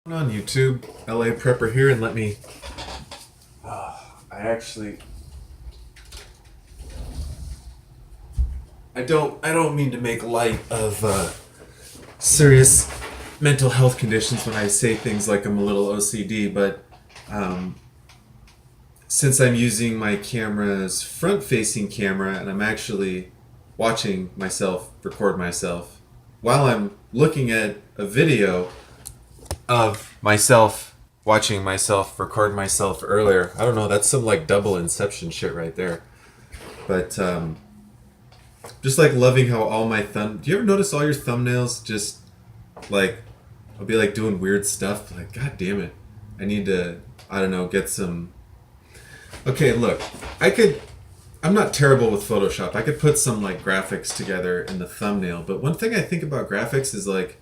On YouTube, LA Prepper here, and let me. I actually. I don't mean to make light of serious mental health conditions when I say things like I'm a little OCD, but um, since I'm using my camera's front-facing camera and I'm actually watching myself record myself while I'm looking at a video of myself watching myself record myself earlier. I don't know, that's some like double inception shit right there. But just like loving how all my do you ever notice all your thumbnails just like I'll be like doing weird stuff like god damn it. I need to I don't know, get some. Okay, look. I'm not terrible with Photoshop. I could put some like graphics together in the thumbnail, but one thing I think about graphics is like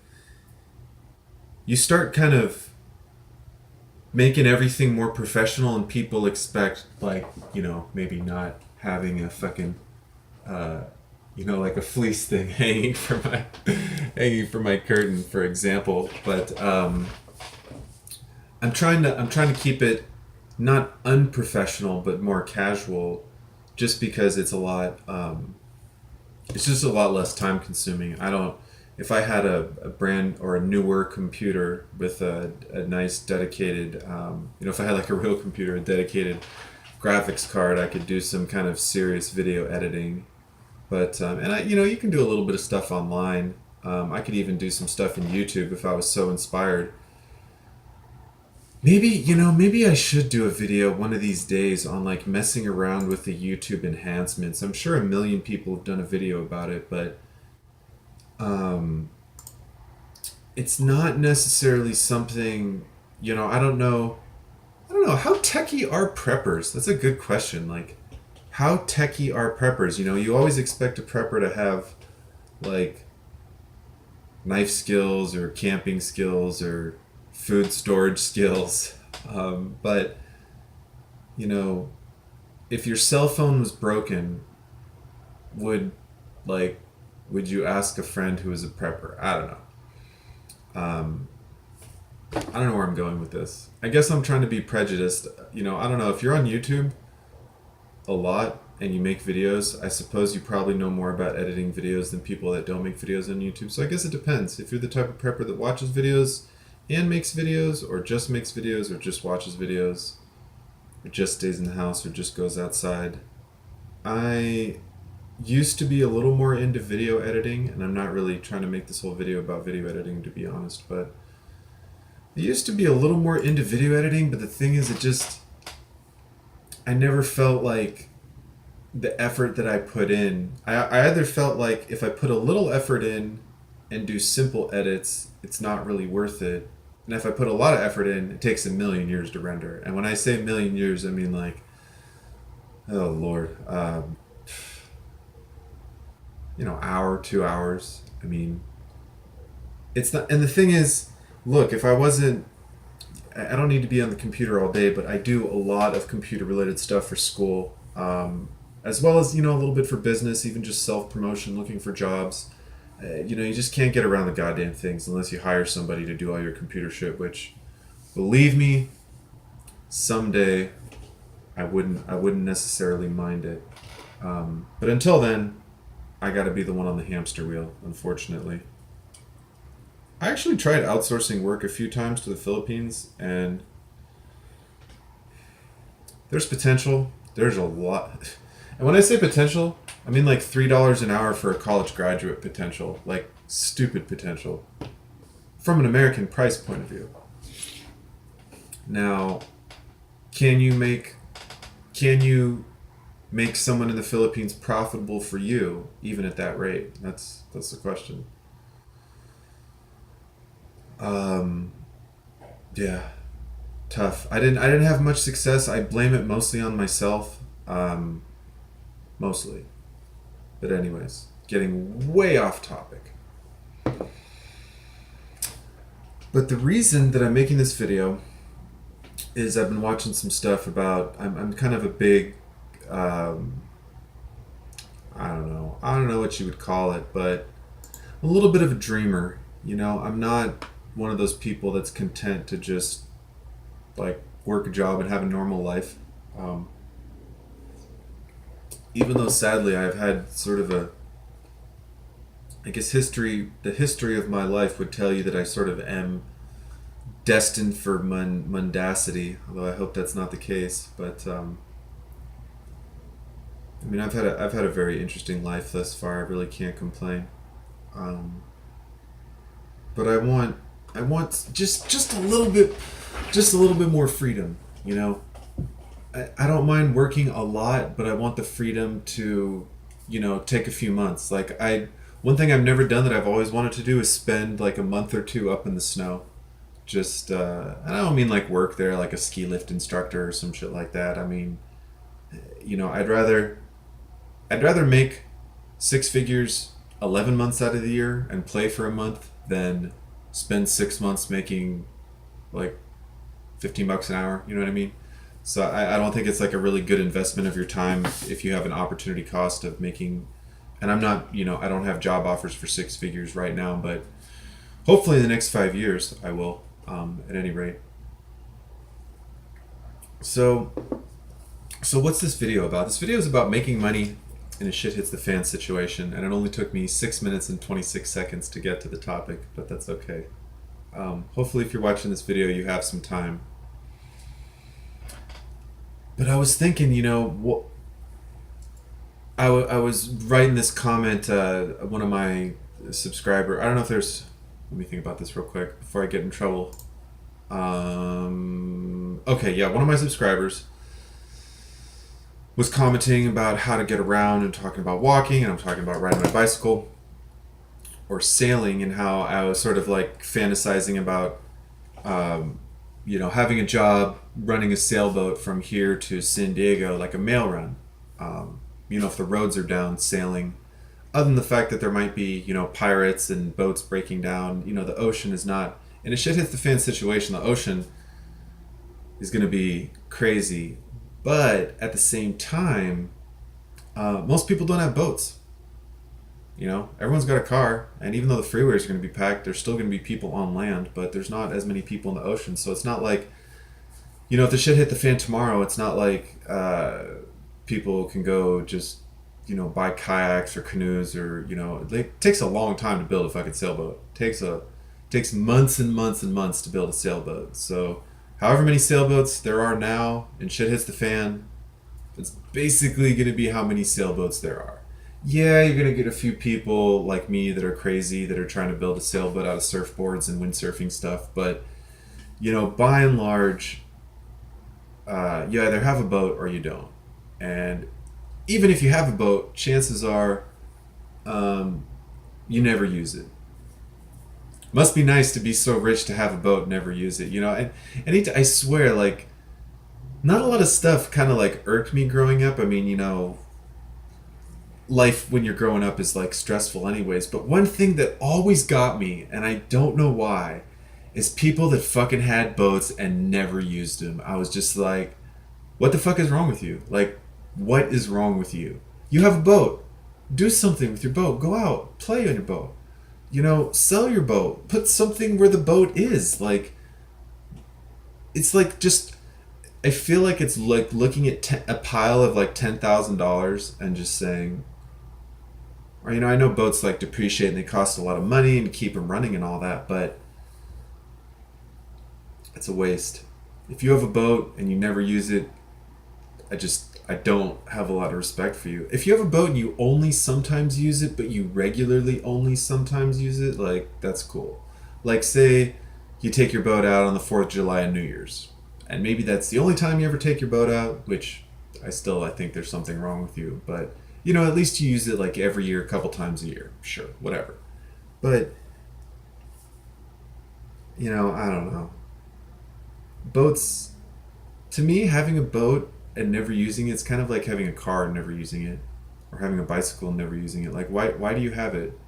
you start kind of making everything more professional and people expect like maybe not having a fucking like a fleece thing hanging from my hanging from my curtain, for example. But I'm trying to keep it not unprofessional but more casual, just because it's just a lot less time consuming. I don't If I had a brand or a newer computer with a nice dedicated, if I had like a real computer, a dedicated graphics card, I could do some kind of serious video editing. But and you can do a little bit of stuff online. I could even do some stuff in YouTube if I was so inspired. Maybe I should do a video one of these days on like messing around with the YouTube enhancements. I'm sure a million people have done a video about it, but um, it's not necessarily something, I don't know. I don't know. How techie are preppers? That's a good question. Like, how techie are preppers? You always expect a prepper to have like knife skills or camping skills or food storage skills. But, you know, if your cell phone was broken, would like would you ask a friend who is a prepper? I don't know. Um, I don't know where I'm going with this. I guess I'm trying to be prejudiced. I don't know. If you're on YouTube a lot and you make videos, I suppose you probably know more about editing videos than people that don't make videos on YouTube. So I guess it depends. If you're the type of prepper that watches videos and makes videos, or just makes videos, or just watches videos, or just stays in the house, or just goes outside. I used to be a little more into video editing, and I'm not really trying to make this whole video about video editing, to be honest, but I used to be a little more into video editing, but the thing is, I never felt like the effort that I put in. I either felt like if I put a little effort in and do simple edits, it's not really worth it. And if I put a lot of effort in, it takes a million years to render. And when I say million years, I mean like, oh Lord, hour, 2 hours. I mean, it's not. And the thing is, look, if I wasn't, I don't need to be on the computer all day, but I do a lot of computer related stuff for school, as well as, a little bit for business, even just self promotion, looking for jobs. You just can't get around the goddamn things unless you hire somebody to do all your computer shit, which, believe me, someday I wouldn't necessarily mind it. But until then, I got to be the one on the hamster wheel, unfortunately. I actually tried outsourcing work a few times to the Philippines, and there's potential. There's a lot. And when I say potential, I mean like $3 an hour for a college graduate potential. Like stupid potential. From an American price point of view. Now, can you make someone in the Philippines profitable for you, even at that rate? That's the question. Um, yeah, tough. I didn't have much success. I blame it mostly on myself. Mostly. But anyways, getting way off topic. But the reason that I'm making this video is I've been watching some stuff about. I'm kind of a big. Um, I don't know. I don't know what you would call it, but a little bit of a dreamer. I'm not one of those people that's content to just like work a job and have a normal life. Um, Even though sadly I've had sort of a, I guess the history of my life would tell you that I sort of am destined for mundacity, although I hope that's not the case. But I mean, I've had a very interesting life thus far. I really can't complain. Um, but I want just a little bit more freedom. You know, I don't mind working a lot, but I want the freedom to, take a few months. Like one thing I've never done that I've always wanted to do is spend like a month or two up in the snow. Just, and I don't mean like work there like a ski lift instructor or some shit like that. I mean, I'd rather make six figures 11 months out of the year and play for a month than spend 6 months making like $15 an hour. You know what I mean? So I don't think it's like a really good investment of your time if you have an opportunity cost of making, and I'm not, I don't have job offers for six figures right now, but hopefully in the next 5 years I will, at any rate. So what's this video about? This video is about making money in a shit hits the fan situation, and it only took me 6 minutes and 26 seconds to get to the topic, but that's okay. Hopefully if you're watching this video you have some time. But I was thinking, I was writing this comment, one of my subscriber, I don't know if there's, let me think about this real quick before I get in trouble. Okay, yeah, one of my subscribers was commenting about how to get around and talking about walking, and I'm talking about riding my bicycle or sailing, and how I was sort of like fantasizing about, having a job running a sailboat from here to San Diego, like a mail run. If the roads are down, sailing. Other than the fact that there might be, pirates and boats breaking down, the ocean is not, in a shit hits the fan situation, the ocean is going to be crazy. But at the same time, most people don't have boats. Everyone's got a car, and even though the freeways are going to be packed, there's still going to be people on land, but there's not as many people in the ocean. So it's not like, if the shit hit the fan tomorrow, it's not like people can go just, buy kayaks or canoes or, it takes a long time to build a fucking sailboat. It takes months and months and months to build a sailboat. So however many sailboats there are now and shit hits the fan, it's basically going to be how many sailboats there are. Yeah, you're going to get a few people like me that are crazy that are trying to build a sailboat out of surfboards and windsurfing stuff. But, by and large, you either have a boat or you don't. And even if you have a boat, chances are you never use it. Must be nice to be so rich to have a boat and never use it, And I swear, like, not a lot of stuff kind of like irked me growing up. I mean, life when you're growing up is like stressful anyways, but one thing that always got me, and I don't know why, is people that fucking had boats and never used them. I was just like, what the fuck is wrong with you? Like, what is wrong with you? You have a boat. Do something with your boat. Go out. Play on your boat. Sell your boat. Put something where the boat is. Like, it's like just, I feel like it's like looking at a pile of like $10,000 and just saying, or, I know boats like depreciate and they cost a lot of money and keep them running and all that, but it's a waste. If you have a boat and you never use it, I don't have a lot of respect for you. If you have a boat and you only sometimes use it, but you regularly only sometimes use it, like, that's cool. Like, say you take your boat out on the 4th of July and New Year's, and maybe that's the only time you ever take your boat out, which I think there's something wrong with you, but, at least you use it like every year, a couple times a year. Sure, whatever. But, I don't know. Boats, to me, having a boat and never using it's kind of like having a car and never using it, or having a bicycle and never using it. Like, why do you have it?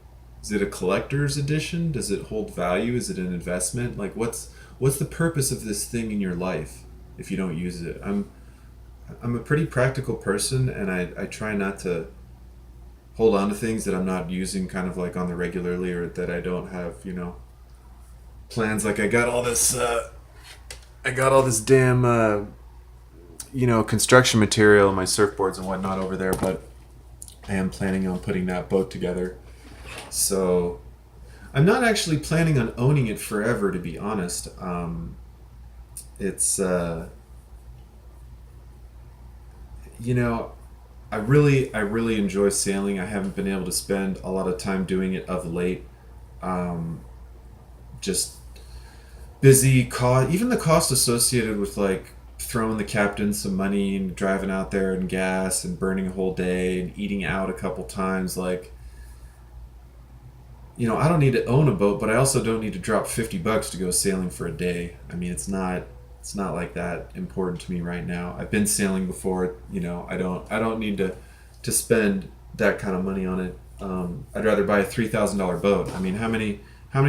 Is it a collector's edition? Does it hold value? Is it an investment? Like, what's the purpose of this thing in your life if you don't use it? I'm a pretty practical person, and I try not to hold on to things that I'm not using kind of like on the regularly, or that I don't have, plans. Like I got all this damn construction material, my surfboards and whatnot over there, but I am planning on putting that boat together. So I'm not actually planning on owning it forever, to be honest. It's I really enjoy sailing. I haven't been able to spend a lot of time doing it of late. Just busy cost, even the cost associated with like throwing the captain some money and driving out there and gas and burning a whole day and eating out a couple times. Like, I don't need to own a boat, but I also don't need to drop $50 to go sailing for a day. I mean, it's not like that important to me right now. I've been sailing before. I don't need to spend that kind of money on it. I'd rather buy a $3,000 boat. I mean, how many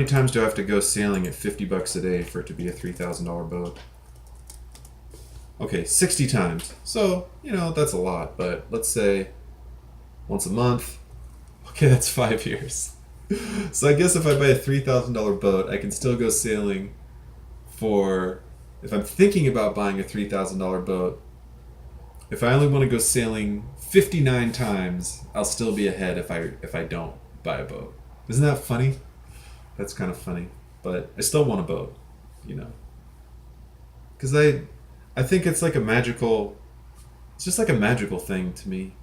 times do I have to go sailing at $50 a day for it to be a $3,000 boat? Okay, 60 times. So, that's a lot, but let's say once a month. Okay, that's 5 years. So I guess if I buy a $3,000 boat, I can still go sailing for, if I'm thinking about buying a $3,000 boat, if I only want to go sailing 59 times, I'll still be ahead if I don't buy a boat. Isn't that funny? That's kind of funny, but I still want a boat, because I think it's like it's just like a magical thing to me,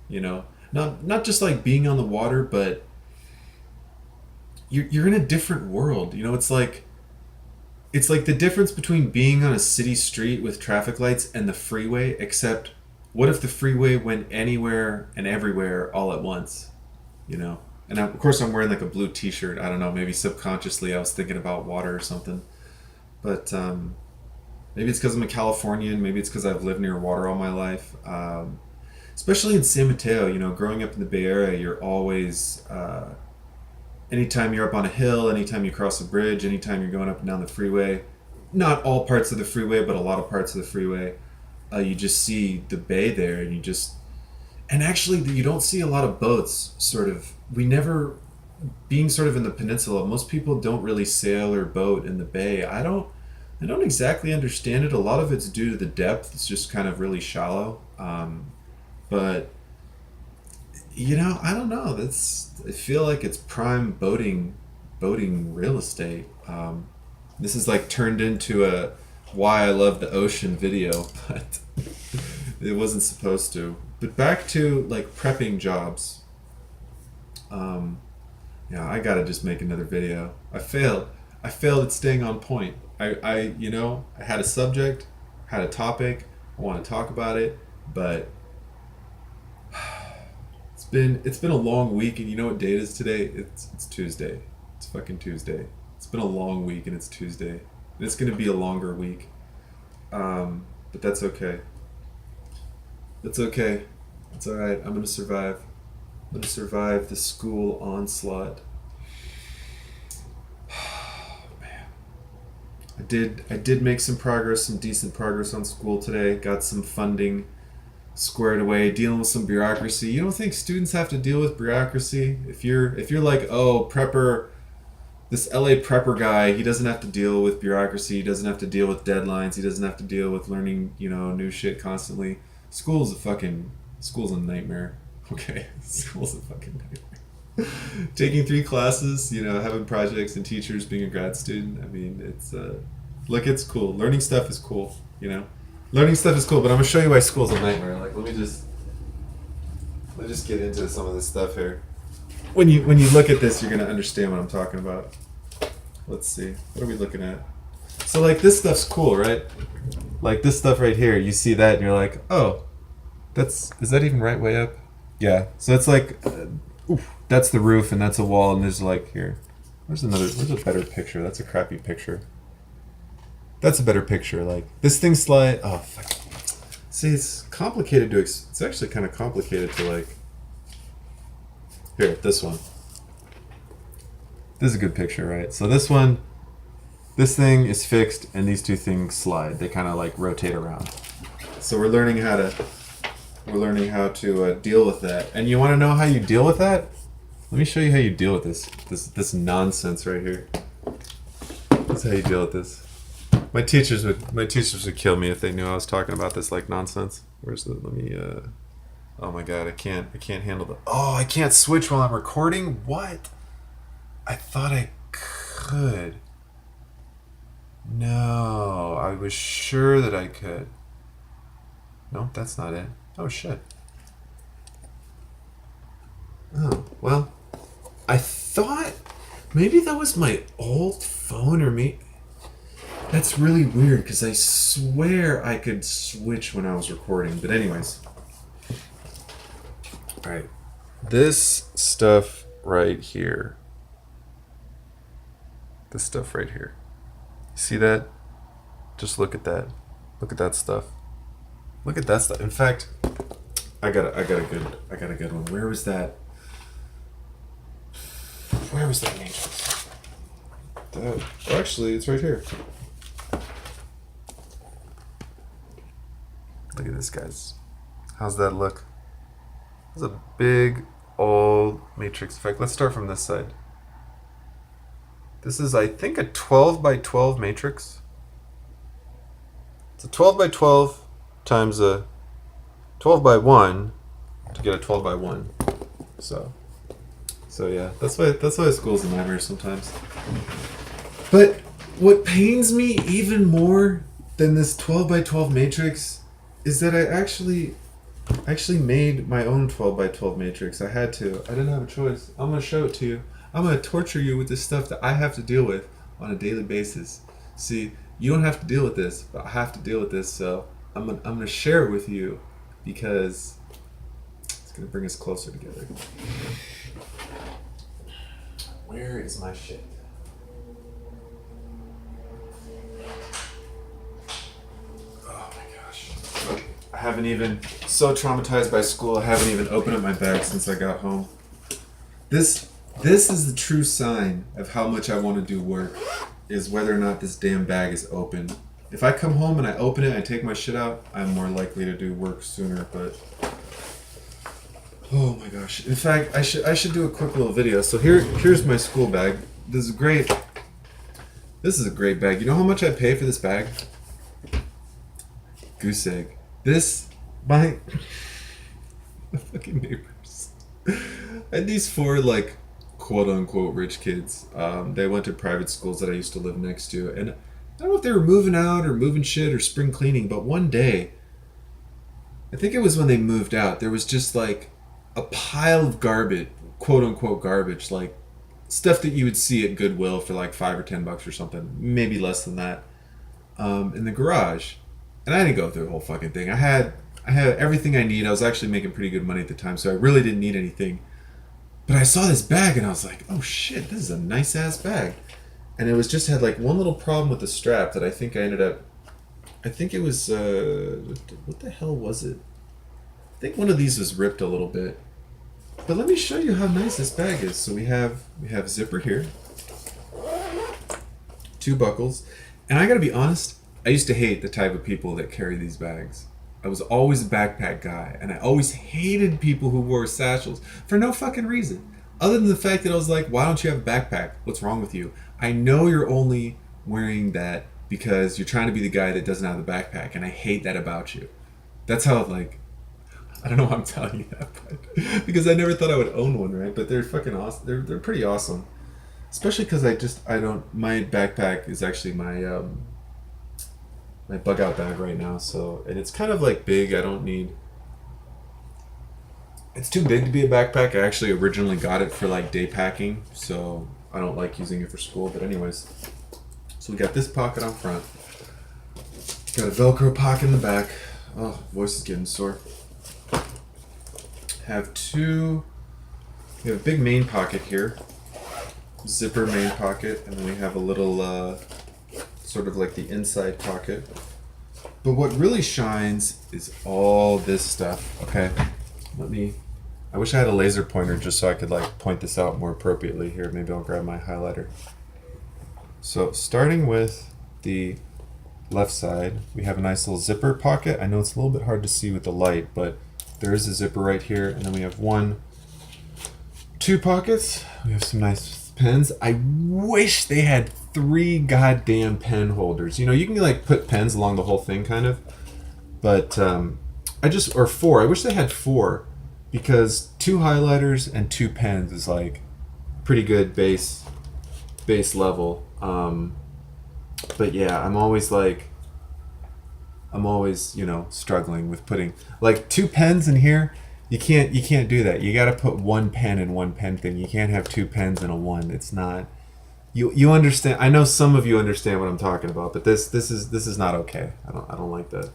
not just like being on the water, but you're in a different world. It's like the difference between being on a city street with traffic lights and the freeway, except what if the freeway went anywhere and everywhere all at once, And of course I'm wearing like a blue t-shirt. I don't know, maybe subconsciously I was thinking about water or something. But maybe it's because I'm a Californian. Maybe it's because I've lived near water all my life. Especially in San Mateo, growing up in the Bay Area, you're always... anytime you're up on a hill, anytime you cross a bridge, anytime you're going up and down the freeway, not all parts of the freeway, but a lot of parts of the freeway, you just see the bay there, and actually you don't see a lot of boats, being sort of in the peninsula, most people don't really sail or boat in the bay. I don't exactly understand it. A lot of it's due to the depth. It's just kind of really shallow. But I don't know. I feel like it's prime boating real estate. This is like turned into a why I love the ocean video, but it wasn't supposed to. But back to like prepping jobs. I gotta just make another video. I failed at staying on point. I had a subject, had a topic, I want to talk about it, but it's been a long week, and you know what date it is today? It's Tuesday. It's fucking Tuesday. It's been a long week, and it's Tuesday. And it's gonna be a longer week. But that's okay. That's okay. It's alright. I'm gonna survive. I'm gonna survive the school onslaught. Man. I did make some decent progress on school today. Got some funding squared away, dealing with some bureaucracy. You don't think students have to deal with bureaucracy? If you're like, oh, prepper, this LA prepper guy, he doesn't have to deal with bureaucracy, he doesn't have to deal with deadlines, he doesn't have to deal with learning, new shit constantly. School's a nightmare. Okay, school's a fucking nightmare. Taking 3 classes, having projects and teachers, being a grad student. I mean, it's cool. Learning stuff is cool, Learning stuff is cool, but I'm gonna show you why school's a nightmare. Like, let me just get into some of this stuff here. When you look at this, you're gonna understand what I'm talking about. Let's see, what are we looking at? So like this stuff's cool, right? Like this stuff right here, you see that and you're like, oh, is that even right way up? Yeah. So it's like, that's the roof and that's a wall, and there's like here. Where's a better picture? That's a crappy picture. That's a better picture. Like this thing slide. Oh fuck. See, it's complicated to. It's actually kind of complicated to like. Here, this one. This is a good picture, right? So this one, this thing is fixed, and these two things slide. They kind of like rotate around. So we're learning how to deal with that. And you want to know how you deal with that? Let me show you how you deal with this nonsense right here. That's how you deal with this. My teachers would kill me if they knew I was talking about this like nonsense. Where's the? Let me. Oh my god, I can't handle the. Oh, I can't switch while I'm recording. What? I thought I could. No, I was sure that I could. No, that's not it. Oh shit. Oh well, I thought maybe that was my old phone or me. That's really weird because I swear I could switch when I was recording. But anyways. Alright. This stuff right here. This stuff right here. See that? Just look at that. Look at that stuff. Look at that stuff. In fact, I got a good one. Where was that? Where was that matrix? Actually, it's right here. Look at this, guys. How's that look? It's a big old matrix. In fact, let's start from this side. This is, I think, a 12 by 12 matrix. It's a 12 by 12 times a 12 by 1 to get a 12 by 1. So yeah, that's why school's a nightmare sometimes. But what pains me even more than this 12 by 12 matrix is that I actually made my own 12 by 12 matrix. I had to. I didn't have a choice. I'm going to show it to you. I'm going to torture you with this stuff that I have to deal with on a daily basis. See, you don't have to deal with this, but I have to deal with this, so I'm going to share it with you because it's going to bring us closer together. Where is my shit? I haven't even, so traumatized by school, I haven't even opened up my bag since I got home. This is the true sign of how much I want to do work, is whether or not this damn bag is open. If I come home and I open it and I take my shit out, I'm more likely to do work sooner, but... Oh my gosh. In fact, I should do a quick little video. So here's my school bag. This is great. This is a great bag. You know how much I pay for this bag? Goose egg. My fucking neighbors. I had these 4 like quote unquote rich kids. They went to private schools that I used to live next to, and I don't know if they were moving out or moving shit or spring cleaning, but one day, I think it was when they moved out, there was just like a pile of garbage, quote unquote garbage, like stuff that you would see at Goodwill for like $5 or $10 or something, maybe less than that, in the garage. And I didn't go through the whole fucking thing. I had everything I need. I was actually making pretty good money at the time, so I really didn't need anything. But I saw this bag and I was like, oh shit, this is a nice ass bag. And it was just had like one little problem with the strap that I think it was, what the hell was it? I think one of these was ripped a little bit. But let me show you how nice this bag is. So we have zipper here, 2 buckles, and I gotta be honest, I used to hate the type of people that carry these bags. I was always a backpack guy, and I always hated people who wore satchels for no fucking reason. Other than the fact that I was like, why don't you have a backpack? What's wrong with you? I know you're only wearing that because you're trying to be the guy that doesn't have the backpack, and I hate that about you. That's how, like, I don't know why I'm telling you that, but because I never thought I would own one, right? But they're fucking awesome. They're pretty awesome. Especially because my backpack is actually my bug out bag right now, so, and it's kind of like big. It's too big to be a backpack. I actually originally got it for like day packing, so I don't like using it for school, but anyways. So we got this pocket on front, got a Velcro pocket in the back. Oh, voice is getting sore. We have a big main pocket here, zipper main pocket, and then we have a little sort of like the inside pocket. But what really shines is all this stuff. Okay, I wish I had a laser pointer just so I could like point this out more appropriately here. Maybe I'll grab my highlighter. So starting with the left side, we have a nice little zipper pocket. I know it's a little bit hard to see with the light, but there is a zipper right here, and then we have 2 pockets. We have some nice pens. I wish they had 3 goddamn pen holders. You know, you can like put pens along the whole thing kind of, but or 4. I wish they had 4, because 2 highlighters and 2 pens is like pretty good base level. But yeah, I'm always, you know, struggling with putting like 2 pens in here. You can't do that. You got to put 1 pen in 1 pen thing. You can't have 2 pens in a 1. It's not. You understand? I know some of you understand what I'm talking about, but this is not okay. I don't like that.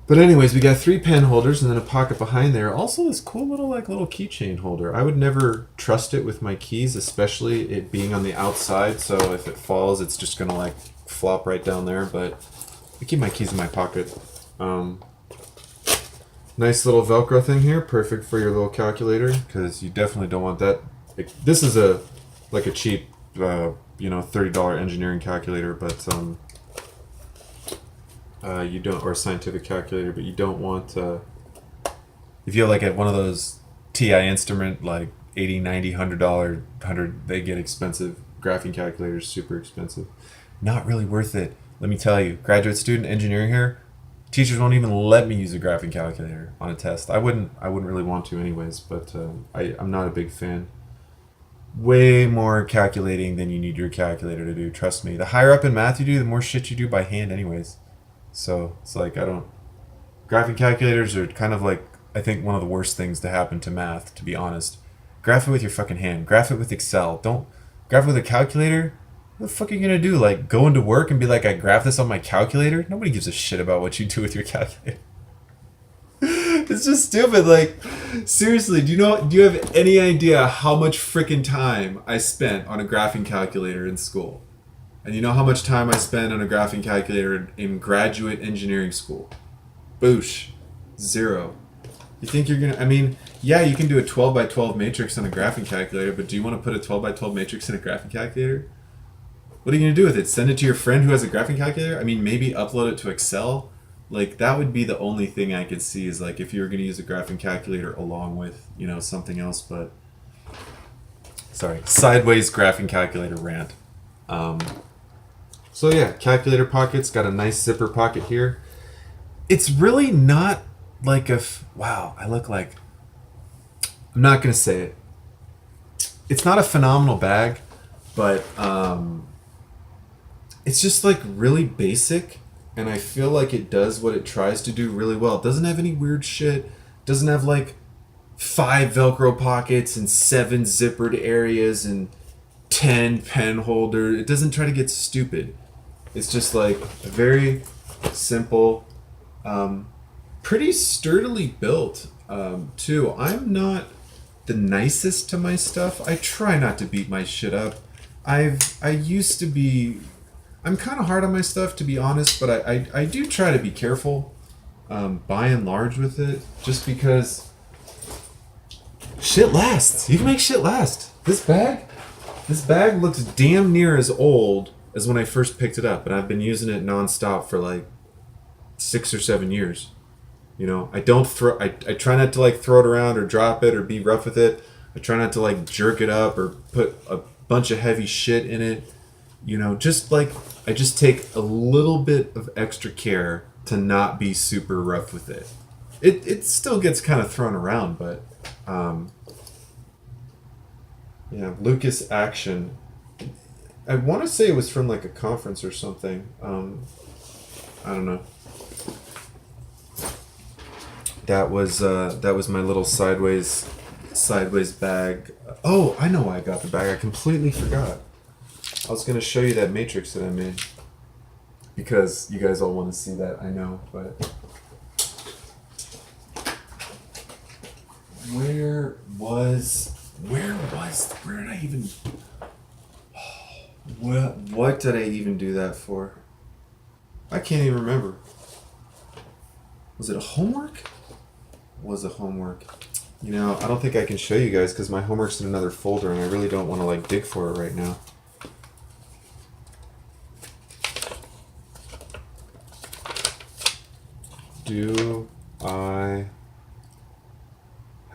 But anyways, we got 3 pen holders and then a pocket behind there. Also, this cool little keychain holder. I would never trust it with my keys, especially it being on the outside. So if it falls, it's just gonna like flop right down there. But I keep my keys in my pocket. Nice little Velcro thing here, perfect for your little calculator, because you definitely don't want that. This is a cheap, you know, $30 engineering calculator, but you don't, or a scientific calculator, but you don't want, if you have like at one of those TI Instrument, like $80, $90, $100, they get expensive. Graphing calculators, super expensive. Not really worth it. Let me tell you, graduate student engineering here, teachers won't even let me use a graphing calculator on a test. I wouldn't really want to anyways, but I'm not a big fan. Way more calculating than you need your calculator to do, trust me. The higher up in math you do, the more shit you do by hand anyways. So it's like, graphing calculators are kind of like, I think, one of the worst things to happen to math, to be honest. Graph it with your fucking hand. Graph it with Excel. Don't graph it with a calculator. What the fuck are you gonna do? Like, go into work and be like, I graph this on my calculator? Nobody gives a shit about what you do with your calculator. It's just stupid. Like, seriously, do you have any idea how much freaking time I spent on a graphing calculator in school? And you know how much time I spent on a graphing calculator in graduate engineering school? Boosh. 0. You think you're gonna, I mean, yeah, you can do a 12 by 12 matrix on a graphing calculator, but do you want to put a 12 by 12 matrix in a graphing calculator? What are you going to do with it? Send it to your friend who has a graphing calculator? I mean, maybe upload it to Excel? Like, that would be the only thing I could see, is like if you were going to use a graphing calculator along with, you know, something else. But sorry, sideways graphing calculator rant. So yeah, calculator pockets, got a nice zipper pocket here. It's really not like wow, I look like, I'm not going to say it. It's not a phenomenal bag, but it's just like really basic, and I feel like it does what it tries to do really well. It doesn't have any weird shit. It doesn't have like 5 Velcro pockets and 7 zippered areas and 10 pen holder. It doesn't try to get stupid. It's just like a very simple, pretty sturdily built, too. I'm not the nicest to my stuff. I try not to beat my shit up. I used to be, I'm kind of hard on my stuff, to be honest, but I do try to be careful, by and large, with it, just because shit lasts. You can make shit last. This bag looks damn near as old as when I first picked it up, and I've been using it nonstop for like 6 or 7 years. You know, I try not to like throw it around or drop it or be rough with it. I try not to like jerk it up or put a bunch of heavy shit in it. You know, just like, I just take a little bit of extra care to not be super rough with it. It still gets kind of thrown around, but yeah, Lucas Action. I want to say it was from like a conference or something. I don't know. That was my little sideways bag. Oh, I know why I got the bag. I completely forgot. I was gonna show you that matrix that I made, because you guys all want to see that. I know, but where did I even? What did I even do that for? I can't even remember. Was it a homework? Was a homework. You know, I don't think I can show you guys because my homework's in another folder and I really don't want to like dig for it right now. Do I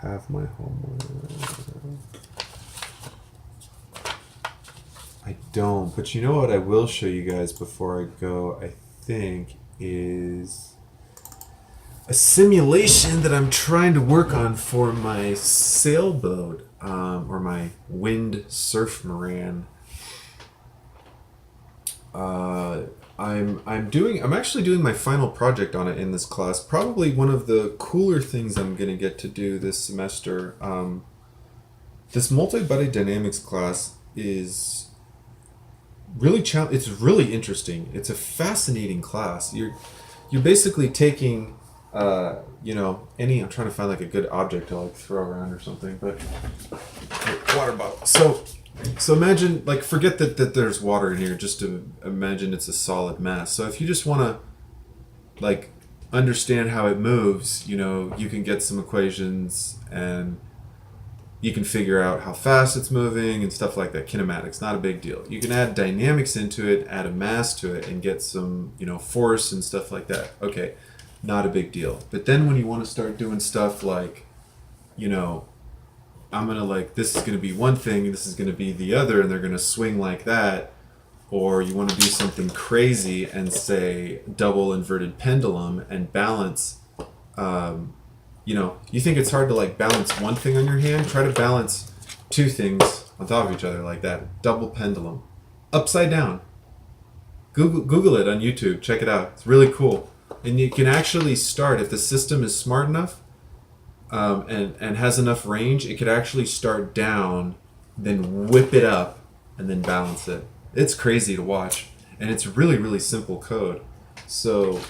have my homework? I don't. But you know what I will show you guys before I go, I think, is a simulation that I'm trying to work on for my sailboat, or my wind surf moran. I'm actually doing my final project on it in this class. Probably one of the cooler things I'm gonna get to do this semester. This multi-body dynamics class is really it's really interesting. It's a fascinating class. You're basically taking I'm trying to find like a good object to like throw around or something, but water bottle. So imagine, like, forget that there's water in here, just to imagine it's a solid mass. So if you just want to, like, understand how it moves, you can get some equations and you can figure out how fast it's moving and stuff like that. Kinematics, not a big deal. You can add dynamics into it, add a mass to it, and get some, force and stuff like that. Okay, not a big deal. But then when you want to start doing stuff like, I'm gonna this is gonna be one thing, this is gonna be the other, and they're gonna swing like that, or you want to do something crazy and say double inverted pendulum and balance. You think it's hard to like balance one thing on your hand? Try to balance two things on top of each other like that. Double pendulum, upside down. Google it on YouTube. Check it out. It's really cool, and you can actually start if the system is smart enough. And has enough range, it could actually start down, then whip it up, and then balance it. It's crazy to watch, and it's really, really simple code. So,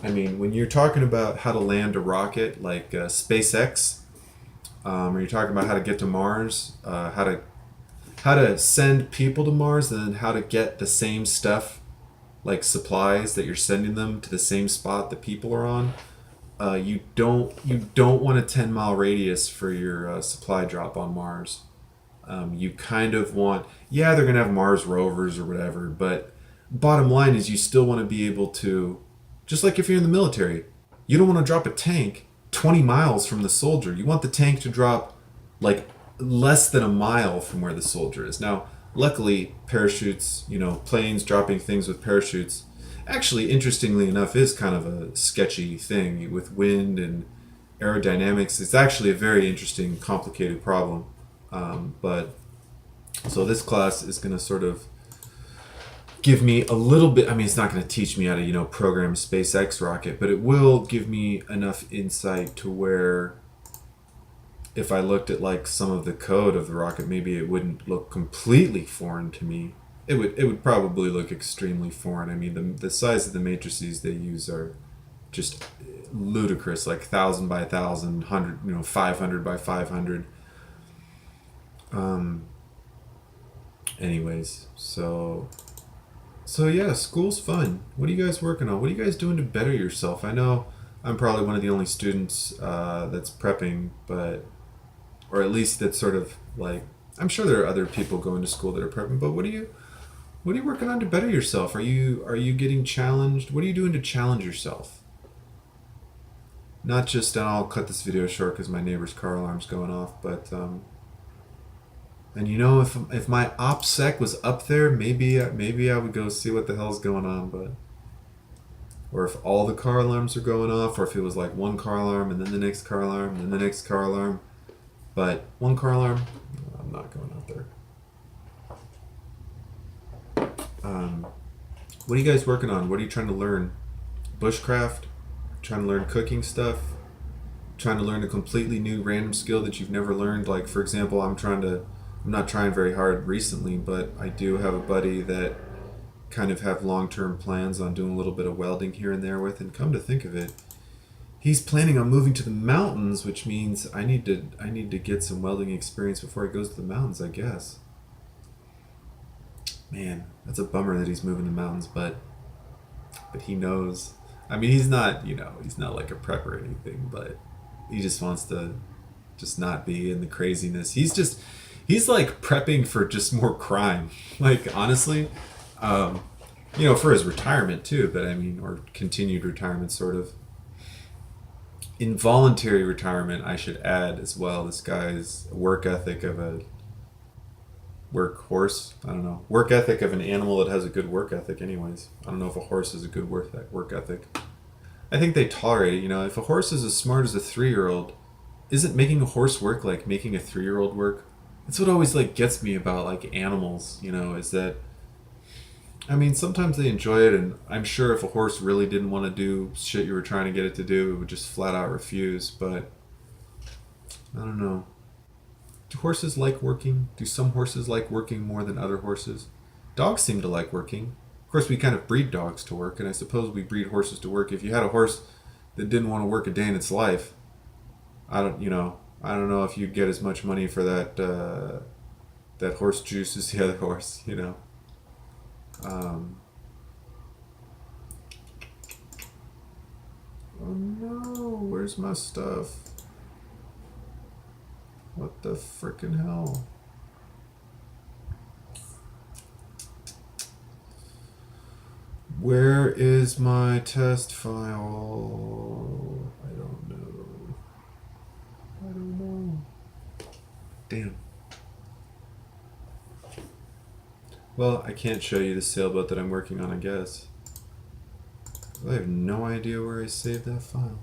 when you're talking about how to land a rocket like SpaceX, or you're talking about how to get to Mars, how to send people to Mars, and then how to get the same stuff, like supplies that you're sending them to the same spot that people are on. You don't want a 10-mile radius for your supply drop on Mars. You kind of want, they're going to have Mars rovers or whatever, but bottom line is you still want to be able to, just like if you're in the military, you don't want to drop a tank 20 miles from the soldier. You want the tank to drop like less than a mile from where the soldier is. Now, luckily, parachutes, planes dropping things with parachutes, actually, interestingly enough, is kind of a sketchy thing with wind and aerodynamics. It's actually a very interesting, complicated problem. So this class is going to sort of give me a little bit, it's not going to teach me how to, program a SpaceX rocket, but it will give me enough insight to where if I looked at like some of the code of the rocket, maybe it wouldn't look completely foreign to me. It would probably look extremely foreign. The size of the matrices they use are just ludicrous, like 1,000 by 1,000, 100, 500 by 500. Anyways, so yeah, school's fun. What are you guys working on? What are you guys doing to better yourself? I know I'm probably one of the only students that's prepping, or at least that's sort of like, I'm sure there are other people going to school that are prepping, but what are you working on to better yourself? Are you getting challenged? What are you doing to challenge yourself? Not just, and I'll cut this video short because my neighbor's car alarm's going off, but and if my OPSEC was up there, maybe I would go see what the hell's going on, or if all the car alarms are going off, or if it was like one car alarm and then the next car alarm and then the next car alarm, but one car alarm, I'm not going out there. What are you guys working on? What are you trying to learn? Bushcraft? Trying to learn cooking stuff? Trying to learn a completely new random skill that you've never learned? Like, for example, I'm not trying very hard recently, but I do have a buddy that kind of have long-term plans on doing a little bit of welding here and there with, and come to think of it, he's planning on moving to the mountains, which means I need to get some welding experience before he goes to the mountains, I guess. Man, that's a bummer that he's moving to the mountains, but he knows. He's not, he's not like a prep or anything, but he just wants to just not be in the craziness. He's like prepping for just more crime. Like, honestly, for his retirement too, but or continued retirement, sort of. Involuntary retirement, I should add as well. This guy's work ethic of Horse. I don't know. Work ethic of an animal that has a good work ethic, anyways. I don't know if a horse has a good work ethic. I think they tolerate it. You know, if a horse is as smart as a 3-year-old, isn't making a horse work like making a 3-year-old work? That's what always like gets me about like animals. You know, is that I mean sometimes they enjoy it, and I'm sure if a horse really didn't want to do shit you were trying to get it to do, it would just flat out refuse. But I don't know. Do horses like working? Do some horses like working more than other horses? Dogs seem to like working. Of course, we kind of breed dogs to work, and I suppose we breed horses to work. If you had a horse that didn't want to work a day in its life, I don't know if you'd get as much money for that horse juice as the other horse. You know. Oh no! Where's my stuff? What the frickin' hell? Where is my test file? I don't know. I don't know. Damn. Well, I can't show you the sailboat that I'm working on, I guess. I have no idea where I saved that file.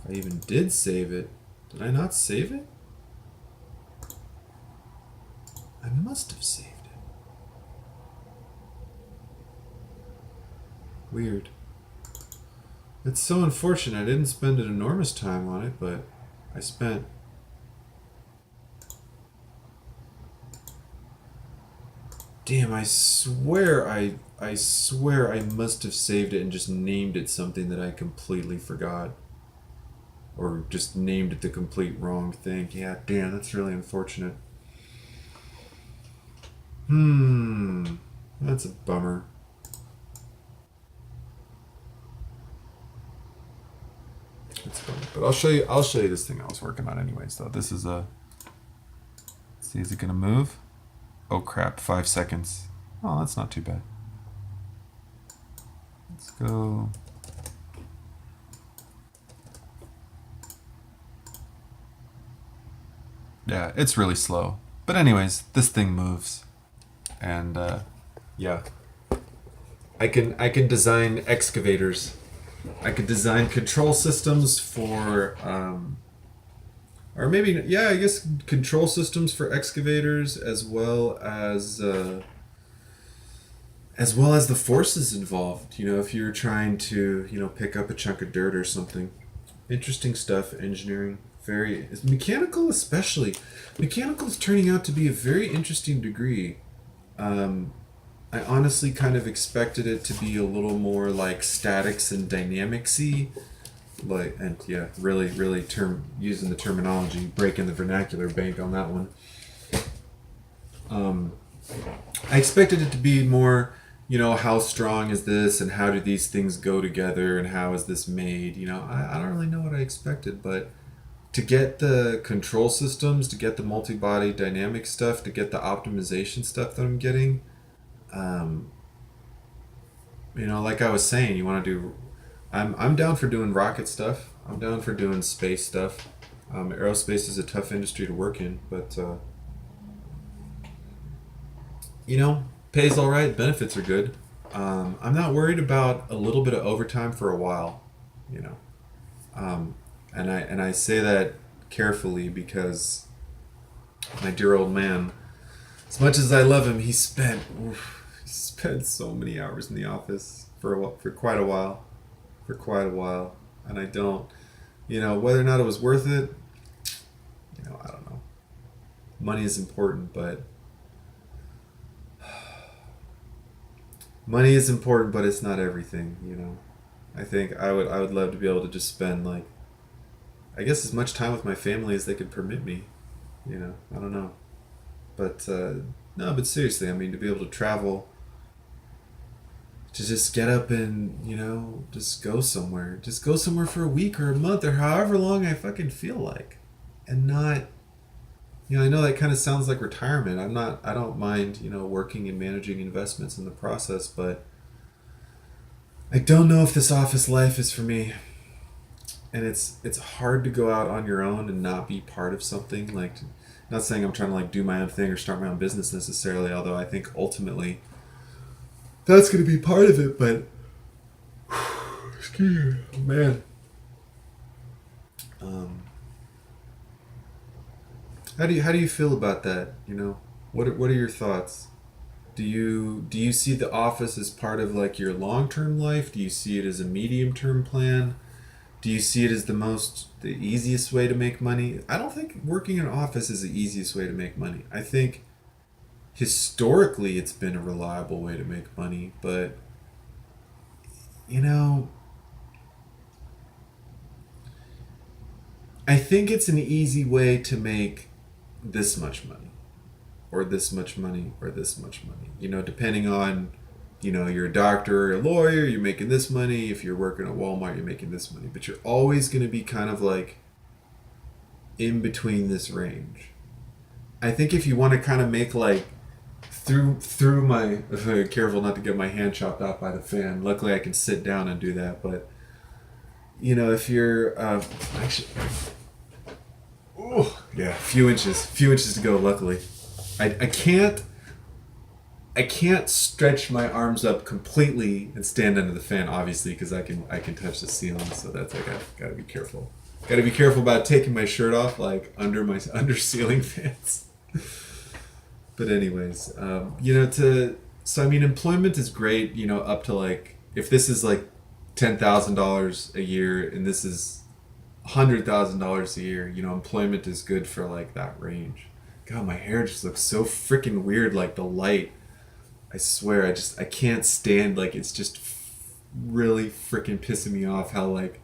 If I even did save it. Did I not save it? I must have saved it. Weird. It's so unfortunate. I didn't spend an enormous time on it, but I spent... Damn, I swear I must have saved it and just named it something that I completely forgot. Or just named it the complete wrong thing. Yeah, damn, that's really unfortunate. That's a bummer. That's a bummer. But I'll show you this thing I was working on anyways though. This is a... Let's see, is it gonna move? Oh crap, 5 seconds. Oh, that's not too bad. Let's go. Yeah, it's really slow. But anyways, this thing moves. And yeah. I can design excavators. I could design control systems for or maybe, yeah, I guess control systems for excavators as well as the forces involved. You know, if you're trying to, pick up a chunk of dirt or something. Interesting stuff, engineering. Very mechanical, especially. Mechanical is turning out to be a very interesting degree. I honestly kind of expected it to be a little more like statics and dynamics-y. Really using the terminology, breaking the vernacular bank on that one. I expected it to be more, how strong is this and how do these things go together and how is this made? I don't really know what I expected, but to get the control systems, to get the multi-body dynamic stuff, to get the optimization stuff that I'm getting, like I was saying, you want to do... I'm down for doing rocket stuff. I'm down for doing space stuff. Aerospace is a tough industry to work in, but pays all right. Benefits are good. I'm not worried about a little bit of overtime for a while. And I say that carefully because my dear old man, as much as I love him, he spent so many hours in the office for quite a while. And I don't, whether or not it was worth it, I don't know. Money is important, but it's not everything. I think I would love to be able to just spend I guess as much time with my family as they could permit me. I don't know. But no, but seriously, I mean, to be able to travel, to just get up and, just go somewhere. Just go somewhere for a week or a month or however long I fucking feel like. And not, I know that kind of sounds like retirement. I don't mind, working and managing investments in the process, but I don't know if this office life is for me. And it's hard to go out on your own and not be part of something. Not saying I'm trying to like do my own thing or start my own business necessarily, although I think ultimately that's going to be part of it. But excuse me, oh, man. Um, how do you feel about that? What are your thoughts? Do you see the office as part of like your long term life? Do you see it as a medium term plan? Do you see it as the easiest way to make money? I don't think working in an office is the easiest way to make money. I think historically it's been a reliable way to make money, but you know, I think it's an easy way to make this much money, or this much money, or this much money. Depending on, you're a doctor or a lawyer, you're making this money. If you're working at Walmart, you're making this money. But you're always going to be kind of like in between this range. I think if you want to kind of make like through my careful not to get my hand chopped off by the fan. Luckily, I can sit down and do that. But if you're actually, oh yeah, few inches to go. Luckily, I can't stretch my arms up completely and stand under the fan, obviously, because I can touch the ceiling. So that's I gotta be careful. Got to be careful about taking my shirt off like under ceiling fans. But anyways, so I mean, employment is great. Up to like if this is like $10,000 a year and this is $100,000 a year. Employment is good for like that range. God, my hair just looks so freaking weird. Like the light, I swear, I can't stand. Like it's just really freaking pissing me off. How like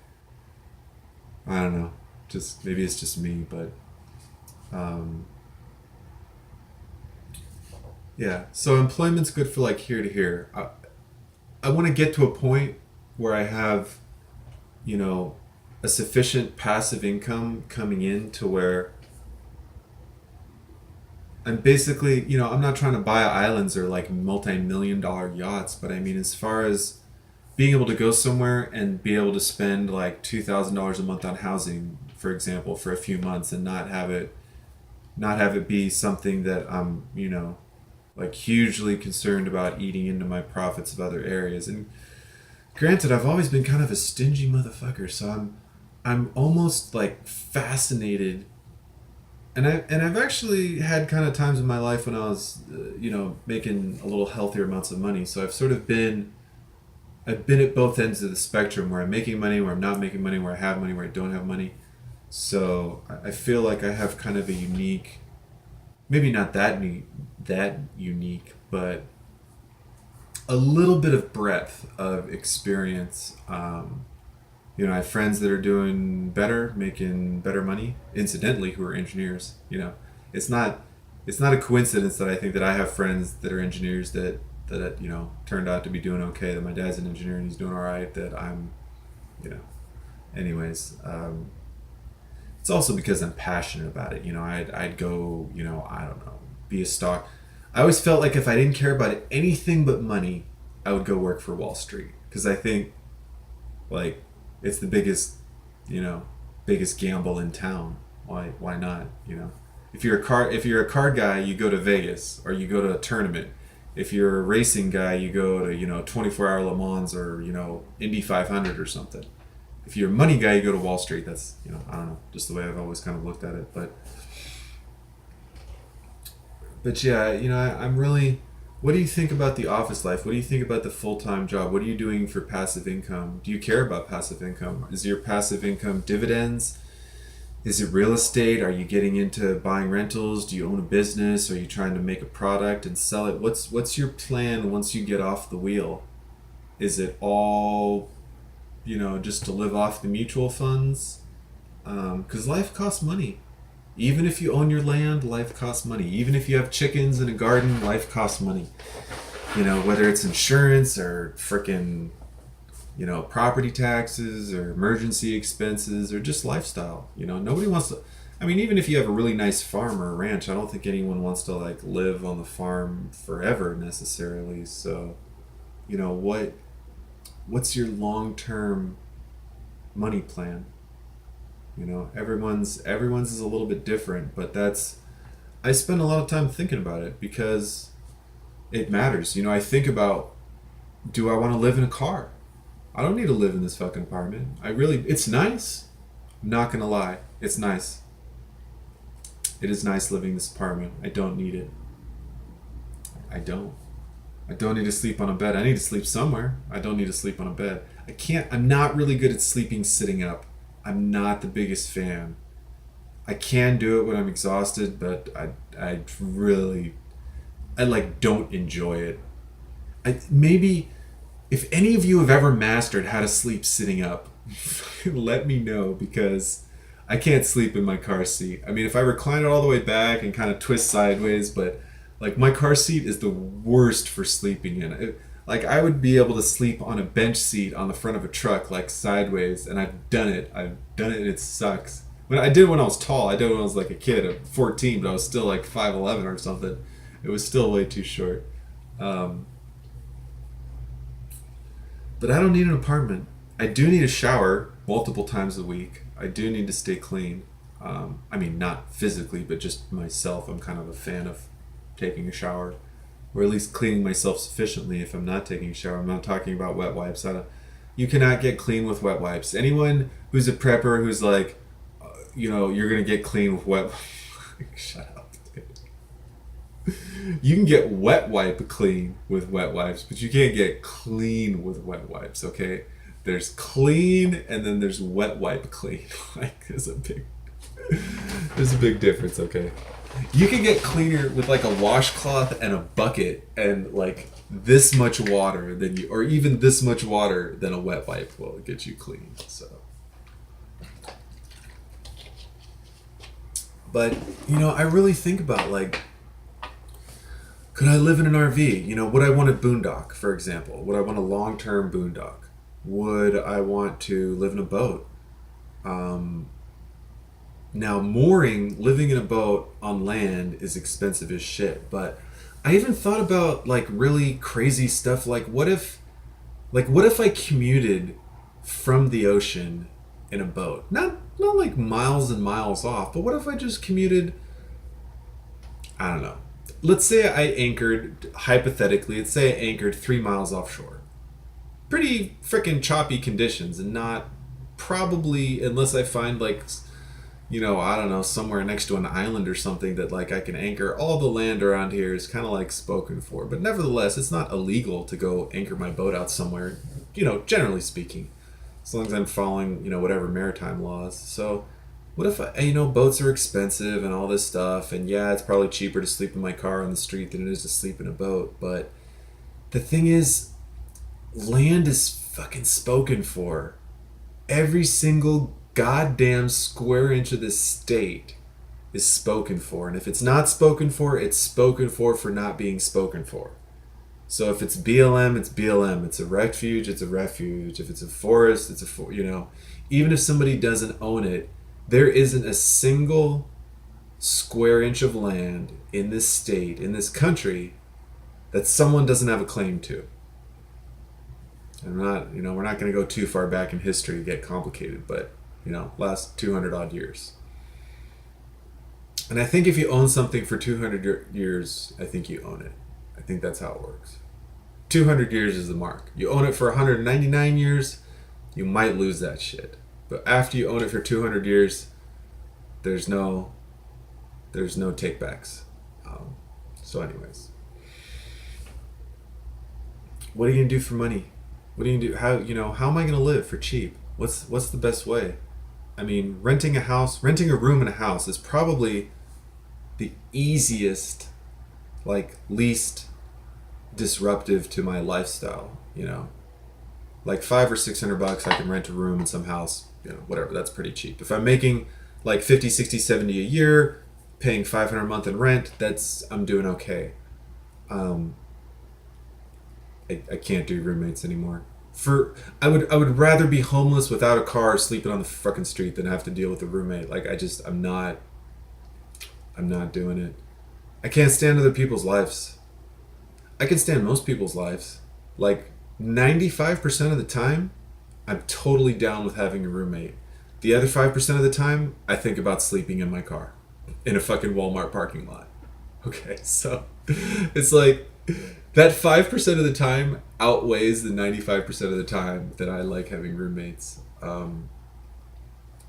I don't know. Just maybe it's just me, but um, yeah. So employment's good for like here to here. I want to get to a point where I have, you know, a sufficient passive income coming in to where I'm basically, I'm not trying to buy islands or like multi-million dollar yachts, but I mean, as far as being able to go somewhere and be able to spend like $2,000 a month on housing, for example, for a few months and not have it be something that I'm, like hugely concerned about eating into my profits of other areas. And granted, I've always been kind of a stingy motherfucker, so I'm almost like fascinated. And I've actually had kind of times in my life when I was, making a little healthier amounts of money. So I've been at both ends of the spectrum where I'm making money, where I'm not making money, where I have money, where I don't have money. So I feel like I have kind of a unique, maybe not that unique, but a little bit of breadth of experience. I have friends that are doing better, making better money, incidentally, who are engineers. It's not it's not a coincidence that I think that I have friends that are engineers that turned out to be doing okay. That my dad's an engineer and he's doing all right. That I'm, you know, anyways. It's also because I'm passionate about it. I'd go, I don't know, be a stock. I always felt like if I didn't care about anything but money, I would go work for Wall Street because I think, like, it's the biggest gamble in town. Why not? If you're a card guy, you go to Vegas or you go to a tournament. If you're a racing guy, you go to 24-hour Le Mans or Indy 500 or something. If you're a money guy, you go to Wall Street. That's I don't know, just the way I've always kind of looked at it. But yeah, I'm really. What do you think about the office life? What do you think about the full-time job? What are you doing for passive income? Do you care about passive income? Is your passive income dividends? Is it real estate? Are you getting into buying rentals? Do you own a business? Are you trying to make a product and sell it? What's your plan once you get off the wheel? Is it all, just to live off the mutual funds? Because life costs money. Even if you own your land, life costs money. Even if you have chickens in a garden, life costs money. Whether it's insurance or frickin', property taxes or emergency expenses or just lifestyle. Nobody wants to. I mean, even if you have a really nice farm or a ranch, I don't think anyone wants to like live on the farm forever necessarily. So, what's your long-term money plan? Everyone's is a little bit different, but that's I spend a lot of time thinking about it because it matters. You know, I think about, do I want to live in a car? I don't need to live in this fucking apartment. It's nice. I'm not gonna lie. It's nice. It is nice living in this apartment. I don't need it. I don't. I don't need to sleep on a bed. I need to sleep somewhere. I don't need to sleep on a bed. I'm not really good at sleeping sitting up. I'm not the biggest fan. I can do it when I'm exhausted, but I like don't enjoy it. Maybe if any of you have ever mastered how to sleep sitting up, let me know, because I can't sleep in my car seat. I mean, if I recline it all the way back and kind of twist sideways, but like my car seat is the worst for sleeping in. Like I would be able to sleep on a bench seat on the front of a truck, like sideways, and I've done it. And it sucks. When I did it when I was tall. I did it when I was like a kid at 14, but I was still like 5'11" or something. It was still way too short. But I don't need an apartment. I do need a shower multiple times a week. I do need to stay clean. I mean, not physically, but just myself. I'm kind of a fan of taking a shower, or at least cleaning myself sufficiently if I'm not taking a shower. I'm not talking about wet wipes. You cannot get clean with wet wipes. Anyone who's a prepper who's like, you're going to get clean with wet shut up. You can get wet wipe clean with wet wipes, but you can't get clean with wet wipes, okay? There's clean and then there's wet wipe clean. Like there's a big difference, okay? You can get cleaner with like a washcloth and a bucket and like this much water or even this much water than a wet wipe will get you clean. So, but I really think about like, could I live in an RV? Would I want a boondock, for example? Would I want a long-term boondock? Would I want to live in a boat? Now, living in a boat on land is expensive as shit. But I even thought about like really crazy stuff. Like, what if I commuted from the ocean in a boat? Not like miles and miles off, but what if I just commuted? I don't know. Let's say I anchored, hypothetically, 3 miles offshore. Pretty freaking choppy conditions, and not probably, unless I find like, I don't know, somewhere next to an island or something that like I can anchor. All the land around here is kind of like spoken for, but nevertheless, it's not illegal to go anchor my boat out somewhere, generally speaking, as long as I'm following, whatever maritime laws. So what if boats are expensive and all this stuff, and yeah, it's probably cheaper to sleep in my car on the street than it is to sleep in a boat, but the thing is, land is fucking spoken for. Every single goddamn square inch of this state is spoken for, and if it's not spoken for, it's spoken for not being spoken for. So if it's BLM, it's BLM. It's a refuge, it's a refuge. If it's a forest, it's a even if somebody doesn't own it, there isn't a single square inch of land in this state, in this country, that someone doesn't have a claim to. And we're not going to go too far back in history to get complicated, but, last 200 odd years. And I think if you own something for 200 years, I think you own it. I think that's how it works. 200 years is the mark. You own it for 199 years, you might lose that shit. But after you own it for 200 years, there's no takebacks. So anyways, what are you gonna do for money? What are you gonna do? How am I gonna live for cheap? What's the best way? I mean, renting a room in a house is probably the easiest, like least disruptive to my lifestyle. Like $500 or $600, I can rent a room in some house. Whatever, that's pretty cheap. If I'm making like 50, 60, 70 a year, paying $500 a month in rent, I'm doing okay. I can't do roommates anymore. I would rather be homeless without a car, sleeping on the fucking street, than have to deal with a roommate. Like I'm not doing it. I can't stand other people's lives. I can stand most people's lives. Like 95% of the time, I'm totally down with having a roommate. The other 5% of the time, I think about sleeping in my car in a fucking Walmart parking lot. Okay, so it's like that 5% of the time outweighs the 95% of the time that I like having roommates.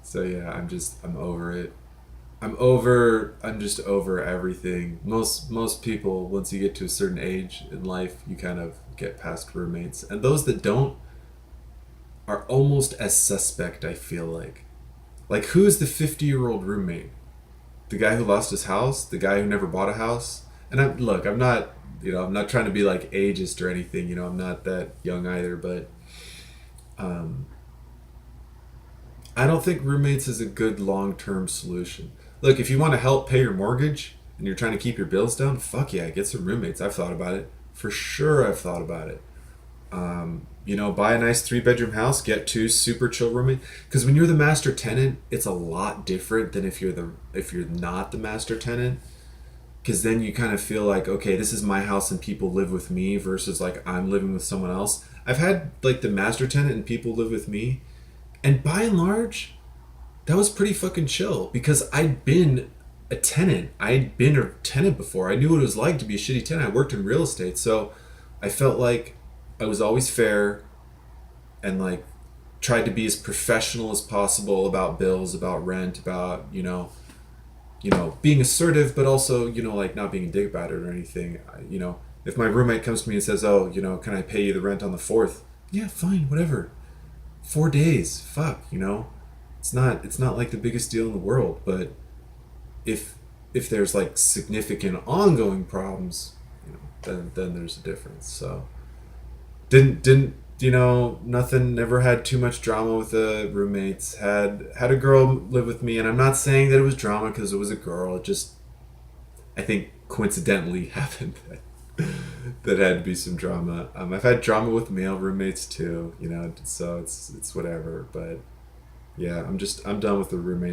So yeah, I'm over it. I'm just over everything. Most people, once you get to a certain age in life, you kind of get past roommates, and those that don't are almost as suspect. I feel like who is the 50-year-old roommate? The guy who lost his house, the guy who never bought a house. And I'm not, I'm not trying to be like ageist or anything. I'm not that young either, but um, I don't think roommates is a good long-term solution. Look, if you want to help pay your mortgage and you're trying to keep your bills down, fuck yeah, get some roommates. I've thought about it. For sure, I've thought about it. Buy a nice 3-bedroom house, get 2 super chill roommates. Because when you're the master tenant, it's a lot different than if you're not the master tenant. Because then you kind of feel like, okay, this is my house and people live with me versus like I'm living with someone else. I've had like the master tenant and people live with me, and by and large, that was pretty fucking chill because I'd been a tenant. I'd been a tenant before. I knew what it was like to be a shitty tenant. I worked in real estate, so I felt like I was always fair and like tried to be as professional as possible about bills, about rent, about being assertive, but also like not being a dick about it or anything. If my roommate comes to me and says, "Oh, can I pay you the rent on the 4th?" Yeah, fine, whatever. 4 days, fuck. It's not like the biggest deal in the world, but if there's like significant ongoing problems, then there's a difference. So didn't nothing, never had too much drama with the roommates. Had a girl live with me, and I'm not saying that it was drama because it was a girl. It just, I think, coincidentally happened that had to be some drama. I've had drama with male roommates too, so it's whatever. But yeah, I'm done with the roommate